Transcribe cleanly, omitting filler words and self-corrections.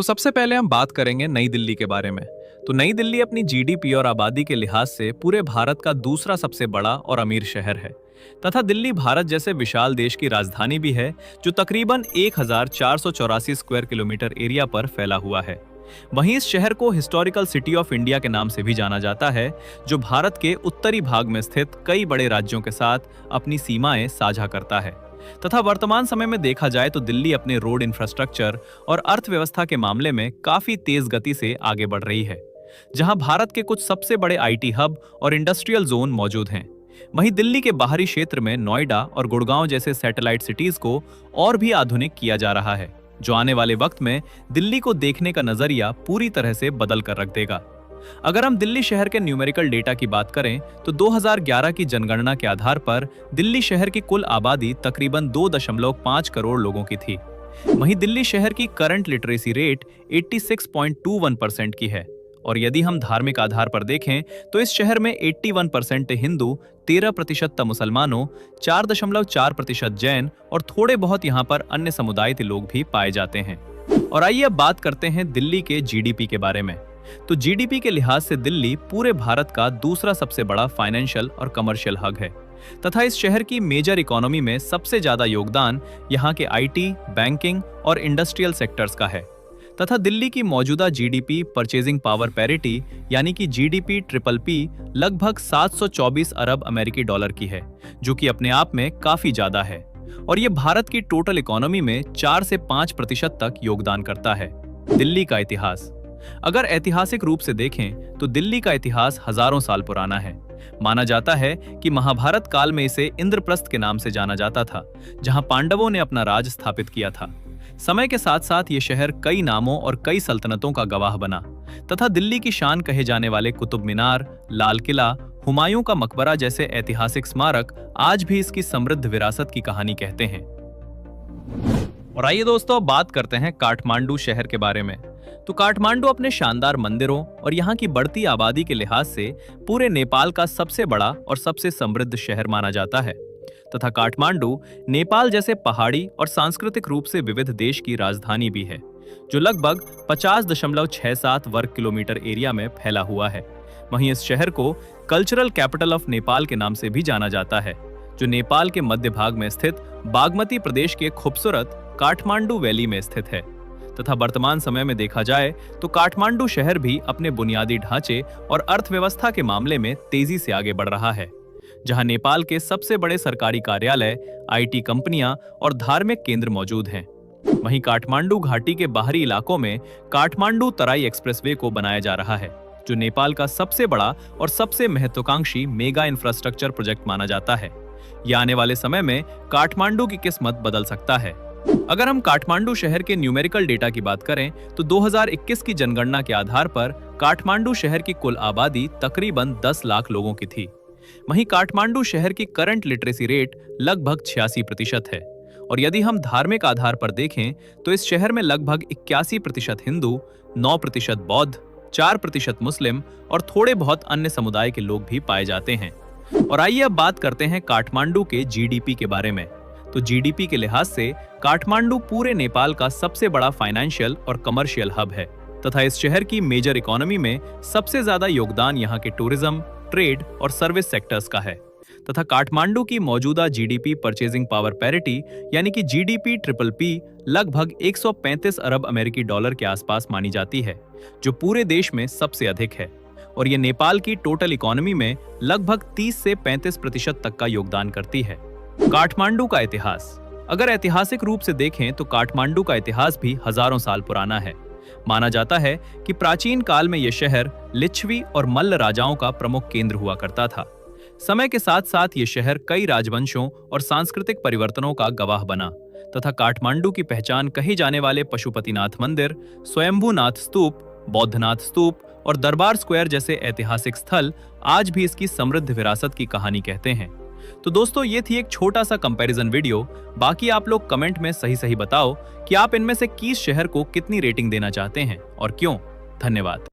सबसे पहले हम बात करेंगे नई दिल्ली के बारे में। तो नई दिल्ली अपनी जीडीपी और आबादी के लिहाज से पूरे भारत का दूसरा सबसे बड़ा और अमीर शहर है तथा दिल्ली भारत जैसे विशाल देश की राजधानी भी है, जो तकरीबन 1484 स्क्वायर किलोमीटर एरिया पर फैला हुआ है। वहीं इस शहर को हिस्टोरिकल सिटी ऑफ इंडिया के नाम से भी जाना जाता है, जो भारत के उत्तरी भाग में स्थित कई बड़े राज्यों के साथ अपनी सीमाएं साझा करता है। तथा वर्तमान समय में देखा जाए तो दिल्ली अपने रोड इंफ्रास्ट्रक्चर और अर्थव्यवस्था के मामले में काफी तेज गति से आगे बढ़ रही है, जहां भारत के कुछ सबसे बड़े आईटी हब और इंडस्ट्रियल जोन मौजूद हैं। वहीं दिल्ली के बाहरी क्षेत्र में नोएडा और गुड़गांव जैसे सैटेलाइट सिटीज को और भी आधुनिक किया जा रहा है, जो आने वाले वक्त में दिल्ली को देखने का नजरिया पूरी तरह से बदल कर रख देगा। अगर हम दिल्ली शहर के न्यूमेरिकल डेटा की बात करें तो 2011 की जनगणना के आधार पर दिल्ली शहर की कुल आबादी तकरीबन 2.5 करोड़ लोगों की थी। वहीं दिल्ली शहर की करंट लिटरेसी रेट 86.21% की है, और यदि हम धार्मिक आधार पर देखें तो इस शहर में 81% हिंदू, 13% मुसलमानों, 4.4% जैन और थोड़े बहुत यहाँ पर अन्य समुदाय के लोग भी पाए जाते हैं। और आइए अब बात करते हैं दिल्ली के जीडीपी के बारे में। तो जीडीपी के लिहाज से दिल्ली पूरे भारत का दूसरा सबसे बड़ा फाइनेंशियल और कमर्शियल हब है तथा इस शहर की मेजर इकोनॉमी में सबसे ज्यादा योगदान यहाँ के आईटी, बैंकिंग और इंडस्ट्रियल सेक्टर्स का है। तथा दिल्ली की मौजूदा जीडीपी परचेजिंग पावर पैरिटी यानी कि जीडीपी ट्रिपल पी लगभग 724 अरब अमेरिकी डॉलर की है, जो कि अपने आप में काफी ज्यादा है, और ये भारत की टोटल इकोनॉमी में 4 से 5% तक योगदान करता है। दिल्ली का इतिहास, अगर ऐतिहासिक रूप से देखें तो दिल्ली का इतिहास हजारों साल पुराना है। माना जाता है कि महाभारत काल में इसे इंद्रप्रस्थ के नाम से जाना जाता था, जहां पांडवों ने अपना राज स्थापित किया था। समय के साथ साथ ये शहर कई नामों और कई सल्तनतों का गवाह बना तथा दिल्ली की शान कहे जाने वाले कुतुब मीनार, लाल किला, हुमायूं का मकबरा जैसे ऐतिहासिक स्मारक आज भी इसकी समृद्ध विरासत की कहानी कहते हैं। और आइए दोस्तों बात करते हैं काठमांडू शहर के बारे में। तो काठमांडू अपने शानदार मंदिरों और यहाँ की बढ़ती आबादी के लिहाज से पूरे नेपाल का सबसे बड़ा और सबसे समृद्ध शहर माना जाता है तथा काठमांडू नेपाल जैसे पहाड़ी और सांस्कृतिक रूप से विविध देश की राजधानी भी है, जो लगभग 50.67 वर्ग किलोमीटर एरिया में फैला हुआ है। वहीं इस शहर को कल्चरल कैपिटल ऑफ नेपाल के नाम से भी जाना जाता है, जो नेपाल के मध्य भाग में स्थित बागमती प्रदेश के खूबसूरत काठमांडू वैली में स्थित है। तथा वर्तमान समय में देखा जाए तो काठमांडू शहर भी अपने बुनियादी ढांचे और अर्थव्यवस्था के मामले में तेजी से आगे बढ़ रहा है, जहां नेपाल के सबसे बड़े सरकारी कार्यालय, आईटी कंपनियां और धार्मिक केंद्र मौजूद हैं। वहीं काठमांडू घाटी के बाहरी इलाकों में काठमांडू तराई एक्सप्रेसवे को बनाया जा रहा है, जो नेपाल का सबसे बड़ा और सबसे महत्वाकांक्षी मेगा इंफ्रास्ट्रक्चर प्रोजेक्ट माना जाता है। यह आने वाले समय में काठमांडू की किस्मत बदल सकता है। अगर हम काठमांडू शहर के न्यूमेरिकल डेटा की बात करें तो 2021 की जनगणना के आधार पर काठमांडू शहर की कुल आबादी तकरीबन 10 लाख लोगों की थी। वहीं काठमांडू शहर की करंट लिटरेसी रेट लगभग 86% है, और यदि हम धार्मिक आधार पर देखें तो इस शहर में लगभग 81% हिंदू, 9% बौद्ध, 4% मुस्लिम और थोड़े बहुत अन्य समुदाय के लोग भी पाए जाते हैं। और आइए अब बात करते हैं काठमांडू के जीडीपी के बारे में। तो जीडीपी के लिहाज से काठमांडू पूरे नेपाल का सबसे बड़ा फाइनेंशियल और कमर्शियल हब है तथा इस शहर की मेजर इकोनॉमी में सबसे ज्यादा योगदान यहाँ के टूरिज्म, ट्रेड और सर्विस सेक्टर्स का है। तथा काठमांडू की मौजूदा जीडीपी परचेजिंग पावर पैरिटी यानी कि जीडीपी ट्रिपल पी लगभग 135 अरब अमेरिकी डॉलर के आसपास मानी जाती है, जो पूरे देश में सबसे अधिक है, और ये नेपाल की टोटल इकोनॉमी में लगभग 30 से 35% तक का योगदान करती है। काठमांडू का इतिहास, अगर ऐतिहासिक रूप से देखें तो काठमांडू का इतिहास भी हजारों साल पुराना है। माना जाता है कि प्राचीन काल में यह शहर लिच्छवी और मल्ल राजाओं का प्रमुख केंद्र हुआ करता था। समय के साथ साथ ये शहर कई राजवंशों और सांस्कृतिक परिवर्तनों का गवाह बना तथा काठमांडू की पहचान कही जाने वाले पशुपतिनाथ मंदिर, स्वयंभूनाथ स्तूप, बौद्धनाथ स्तूप और दरबार स्क्वायर जैसे ऐतिहासिक स्थल आज भी इसकी समृद्ध विरासत की कहानी कहते हैं। तो दोस्तों ये थी एक छोटा सा कंपैरिजन वीडियो। बाकी आप लोग कमेंट में सही सही बताओ कि आप इनमें से किस शहर को कितनी रेटिंग देना चाहते हैं और क्यों। धन्यवाद।